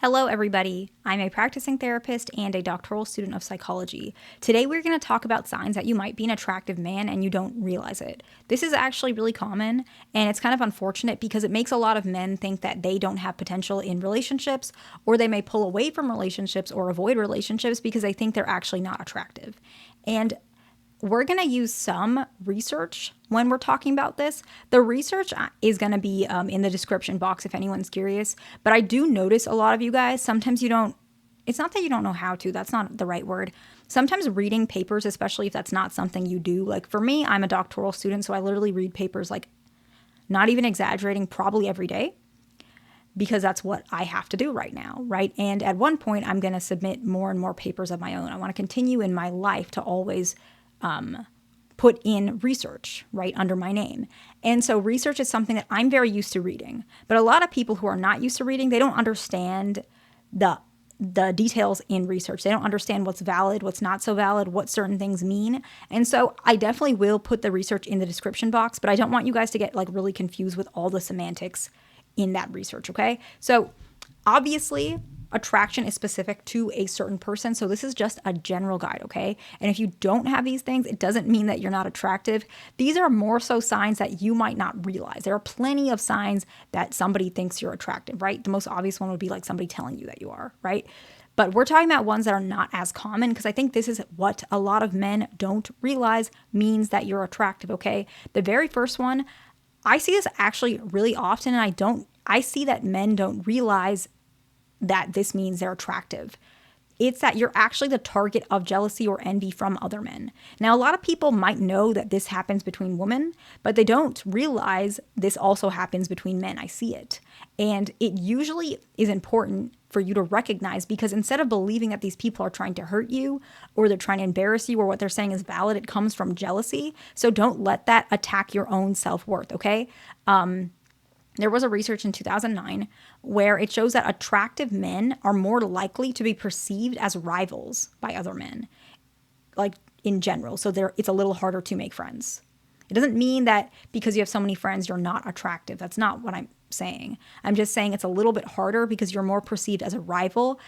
Hello, everybody. I'm a practicing therapist and a doctoral student of psychology. Today, we're going to talk about signs that you might be an attractive man and you don't realize it. This is actually really common, and it's kind of unfortunate because it makes a lot of men think that they don't have potential in relationships, or they may pull away from relationships or avoid relationships because they think they're actually not attractive. And we're going to use some research when we're talking about this. The research is going to be in the description box if anyone's curious. But I do notice a lot of you guys, sometimes you don't, it's not that you don't know how to, that's not the right word. Sometimes reading papers, especially if that's not something you do. Like for me, I'm a doctoral student, so I literally read papers, like not even exaggerating, probably every day, because that's what I have to do right now, right? And at one point, I'm going to submit more and more papers of my own. I want to continue in my life to always put in research, right, under my name. And so research is something that I'm very used to reading. But a lot of people who are not used to reading, they don't understand the details in research. They don't understand what's valid, what's not so valid, what certain things mean. And so I definitely will put the research in the description box, but I don't want you guys to get like really confused with all the semantics in that research, okay? So obviously, attraction is specific to a certain person. So this is just a general guide, okay? And if you don't have these things, it doesn't mean that you're not attractive. These are more so signs that you might not realize. There are plenty of signs that somebody thinks you're attractive, right? The most obvious one would be like somebody telling you that you are, right? But we're talking about ones that are not as common because I think this is what a lot of men don't realize means that you're attractive, okay? The very first one, I see this actually really often, and I see that men don't realize that this means they're attractive. It's that you're actually the target of jealousy or envy from other men. Now, a lot of people might know that this happens between women, but they don't realize this also happens between men. I see it. And it usually is important for you to recognize, because instead of believing that these people are trying to hurt you or they're trying to embarrass you or what they're saying is valid, it comes from jealousy. So don't let that attack your own self-worth, okay? There was a research in 2009 where it shows that attractive men are more likely to be perceived as rivals by other men, like in general. So it's a little harder to make friends. It doesn't mean that because you have so many friends, you're not attractive. That's not what I'm saying. I'm just saying it's a little bit harder because you're more perceived as a rival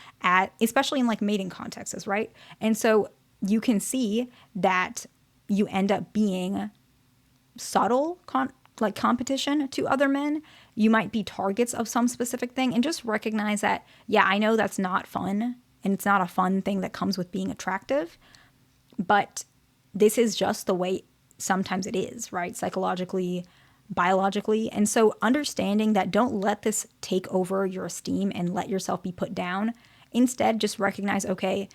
especially in like mating contexts, right? And so you can see that you end up being subtle like competition to other men. You might be targets of some specific thing, and just recognize that, yeah, I know that's not fun, and it's not a fun thing that comes with being attractive, but this is just the way sometimes it is, right? Psychologically, biologically. And so understanding that, don't let this take over your esteem and let yourself be put down. Instead, just recognize, okay,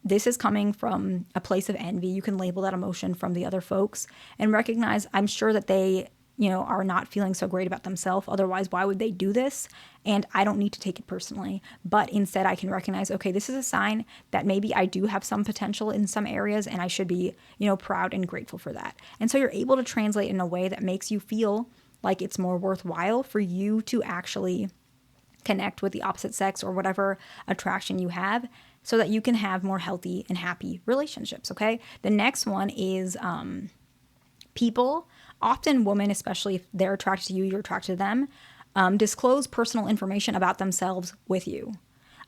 this is coming from a place of envy. You can label that emotion from the other folks and recognize, I'm sure that they are not feeling so great about themselves. Otherwise, why would they do this? And I don't need to take it personally. But instead, I can recognize, okay, this is a sign that maybe I do have some potential in some areas, and I should be, proud and grateful for that. And so you're able to translate in a way that makes you feel like it's more worthwhile for you to actually connect with the opposite sex or whatever attraction you have, so that you can have more healthy and happy relationships, okay? The next one is people, often women, especially if they're attracted to you, you're attracted to them, disclose personal information about themselves with you.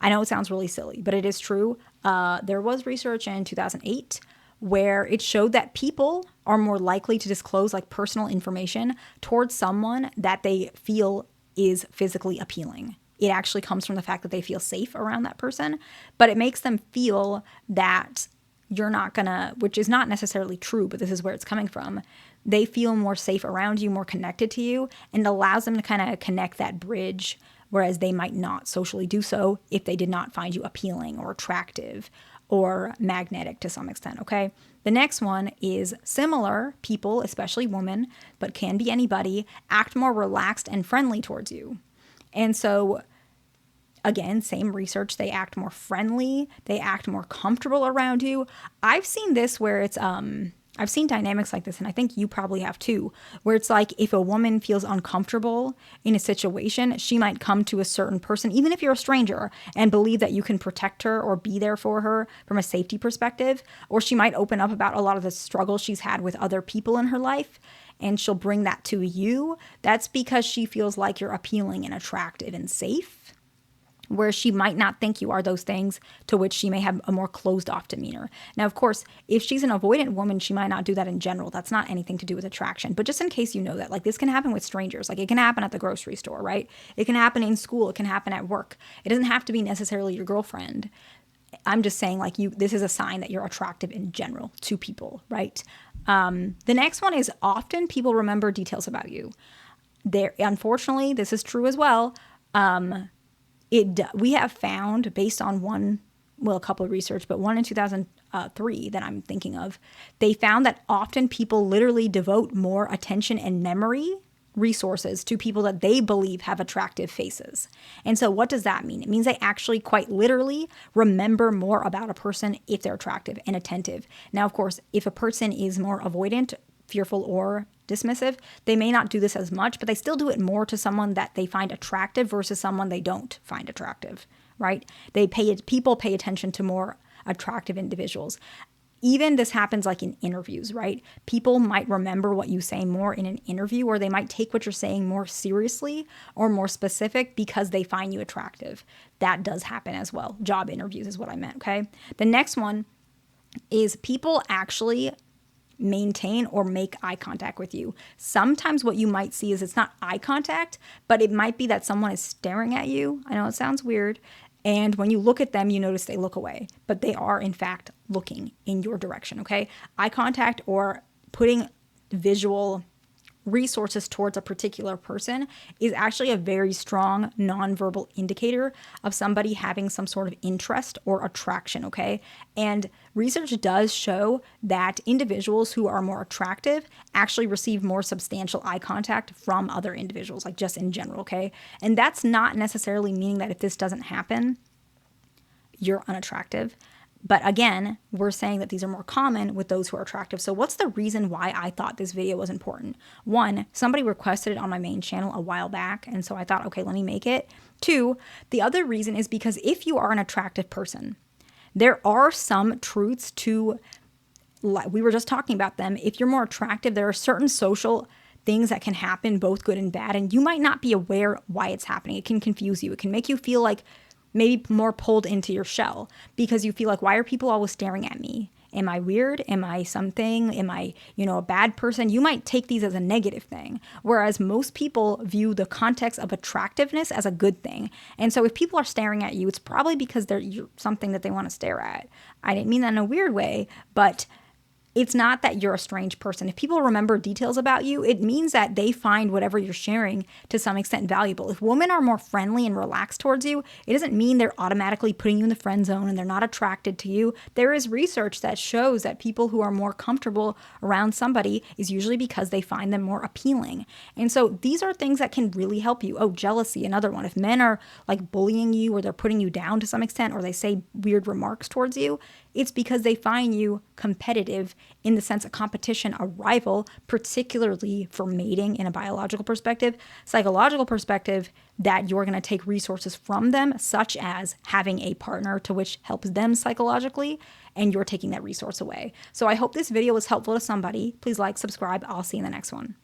I know it sounds really silly, but it is true. There was research in 2008 where it showed that people are more likely to disclose like personal information towards someone that they feel is physically appealing. It actually comes from the fact that they feel safe around that person, but it makes them feel that you're not gonna, which is not necessarily true, but this is where it's coming from. They feel more safe around you, more connected to you, and it allows them to kind of connect that bridge, whereas they might not socially do so if they did not find you appealing or attractive or magnetic to some extent, okay? The next one is similar people, especially women, but can be anybody, act more relaxed and friendly towards you. And so again, same research, they act more friendly, they act more comfortable around you. I've seen this where it's I've seen dynamics like this, and I think you probably have too, where it's like if a woman feels uncomfortable in a situation, she might come to a certain person, even if you're a stranger, and believe that you can protect her or be there for her from a safety perspective. Or she might open up about a lot of the struggles she's had with other people in her life, and she'll bring that to you. That's because she feels like you're appealing and attractive and safe. where she might not think you are those things, to which she may have a more closed off demeanor. Now, of course, if she's an avoidant woman, she might not do that in general. That's not anything to do with attraction. But just in case you know that, like, this can happen with strangers. Like, it can happen at the grocery store, right? It can happen in school. It can happen at work. It doesn't have to be necessarily your girlfriend. I'm just saying, like, this is a sign that you're attractive in general to people, right? The next one is often people remember details about you. Unfortunately, this is true as well. We have found, based on a couple of research, but one in 2003 that I'm thinking of, they found that often people literally devote more attention and memory resources to people that they believe have attractive faces. And so what does that mean? It means they actually quite literally remember more about a person if they're attractive and attentive. Now, of course, if a person is more avoidant, fearful, or dismissive, they may not do this as much, but they still do it more to someone that they find attractive versus someone they don't find attractive, right? People pay attention to more attractive individuals. Even this happens like in interviews, right? People might remember what you say more in an interview, or they might take what you're saying more seriously or more specific because they find you attractive. That does happen as well. Job interviews is what I meant, okay? The next one is people actually maintain or make eye contact with you. Sometimes what you might see is it's not eye contact, but it might be that someone is staring at you. I know it sounds weird. And when you look at them, you notice they look away, but they are in fact looking in your direction, okay? Eye contact or putting visual resources towards a particular person is actually a very strong nonverbal indicator of somebody having some sort of interest or attraction, okay? And research does show that individuals who are more attractive actually receive more substantial eye contact from other individuals, like just in general, okay? And that's not necessarily meaning that if this doesn't happen, you're unattractive. But again, we're saying that these are more common with those who are attractive. So what's the reason why I thought this video was important? One, somebody requested it on my main channel a while back, and so I thought, okay, let me make it. Two, the other reason is because if you are an attractive person, there are some truths to, we were just talking about them. If you're more attractive, there are certain social things that can happen, both good and bad, and you might not be aware why it's happening. It can confuse you. It can make you feel like maybe more pulled into your shell because you feel like, why are people always staring at me? Am I weird? Am I something? Am I, a bad person? You might take these as a negative thing, whereas most people view the context of attractiveness as a good thing. And so if people are staring at you, it's probably because you're something that they want to stare at. I didn't mean that in a weird way, but it's not that you're a strange person. If people remember details about you, it means that they find whatever you're sharing to some extent valuable. If women are more friendly and relaxed towards you, it doesn't mean they're automatically putting you in the friend zone and they're not attracted to you. There is research that shows that people who are more comfortable around somebody is usually because they find them more appealing. And so these are things that can really help you. Oh, jealousy, another one. If men are like bullying you or they're putting you down to some extent or they say weird remarks towards you, it's because they find you competitive in the sense of competition, a rival, particularly for mating in a biological perspective, psychological perspective, that you're going to take resources from them, such as having a partner to which helps them psychologically, and you're taking that resource away. So I hope this video was helpful to somebody. Please like, subscribe. I'll see you in the next one.